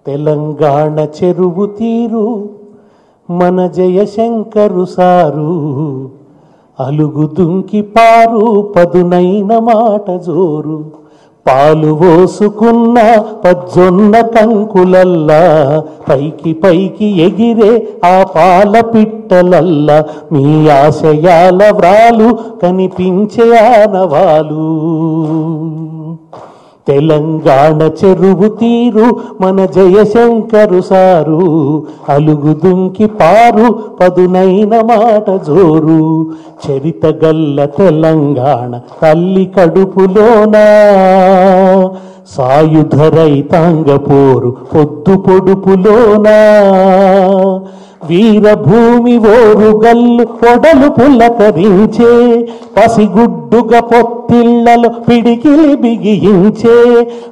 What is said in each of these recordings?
తెలంగాణ చెరువు తీరు మన జయశంకరు సారు, అలుగు దుంకి పారు పదునైన మాట జోరు, పాలు పోసుకున్న పజ్జొన్న కంకులల్లా పైకి పైకి ఎగిరే ఆ పాల పిట్టలల్లా మీ ఆశయాల వ్రాలు కనిపించే ఆనవాలు. తెలంగాణ చెరువు తీరు మన జయశంకరు సారు, అలుగు దుంకి పారు పదునైన మాట జోరు, చరితగల్ల తెలంగాణ తల్లి కడుపులోనా సాయుధ రైతాంగ పోరు పొద్దు పొడుపులోనా, వీరభూమి ఓరుగల్లు పొడలు పులకరించే, పసిగుడ్డుగా పొత్తిళ్లలో పిడికిలి బిగించే,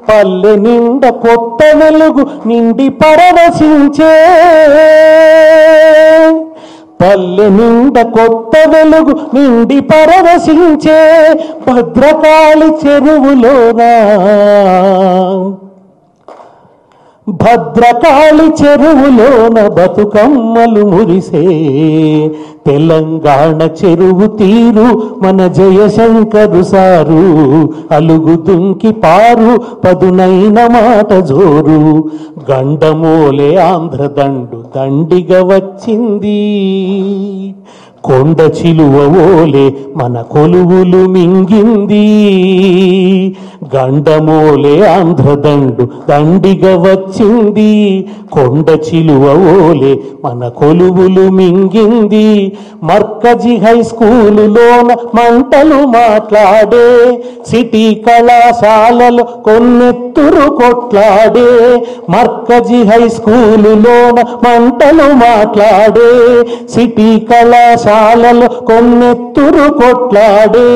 పల్లె నిండా కొత్త వెలుగు నిండి పరవశించే, పల్లె నిండా కొత్త వెలుగు నిండి పరవశించే, భద్రకాళి చెరువులోనా భద్రకాళి చెరువులోన బతుకమ్మలు మురిసే, తెలంగాణ చెరువు తీరు మన జయశంకరు సారు, అలుగు దుంకి పారు పదునైన మాట జోరు, గండమోలే ఆంధ్రదండు దండిగా వచ్చింది, కొండ చిలువ ఓలే మన కొలువులు మింగింది, గండమోలే ఆంధ్రదండు దండిగా వచ్చింది, కొండ చిలువ ఓలే మన కొలువులు మింగింది, మర్కజీ హై స్కూలులోన మంటలు మాట్లాడే, సిటీ కళాశాలలో కొన్నెత్తురు కొట్లాడే, మర్కజీ హై స్కూలులోన మంటలు మాట్లాడే, సిటీ కళాశాలలో కొన్నెత్తురు కొట్లాడే,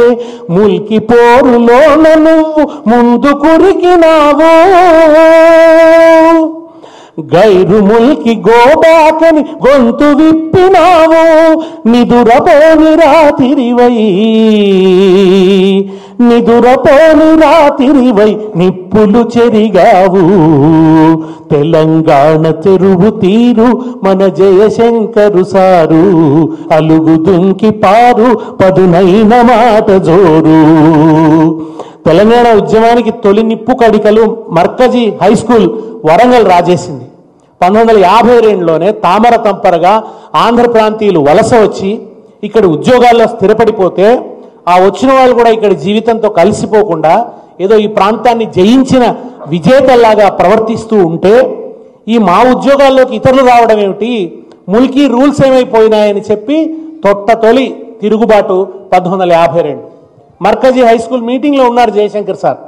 ముల్కి పోరులోన నువ్వు ముందు కురికినావో, గైరు ముల్కి గోబాకని గొంతు విప్పినావు, నిదురపోని రాతిరివై నిదురపోని రాతిరివై నిప్పులు చెరిగావు, తెలంగాణ చెరువు తీరు మన జయశంకరు సారు, అలుగు దుంకి పారు పదునైన మాట జోరు. తెలంగాణ ఉద్యమానికి తొలి నిప్పు కడికలు మర్కజీ హై స్కూల్ వరంగల్ రాజేసింది. 1952లోనే తామర తంపరగా ఆంధ్ర ప్రాంతీయులు వలస వచ్చి ఇక్కడ ఉద్యోగాల్లో స్థిరపడిపోతే, ఆ వచ్చిన వాళ్ళు కూడా ఇక్కడ జీవితంతో కలిసిపోకుండా ఏదో ఈ ప్రాంతాన్ని జయించిన విజేతల్లాగా ప్రవర్తిస్తూ ఉంటే, ఈ మా ఉద్యోగాల్లోకి ఇతరులు రావడం ఏమిటి, ముల్కీ రూల్స్ ఏమైపోయినాయని చెప్పి తొలి తిరుగుబాటు 1952. మర్కజీ హై స్కూల్ మీటింగ్లో ఉన్నారు జయశంకర్ సార్.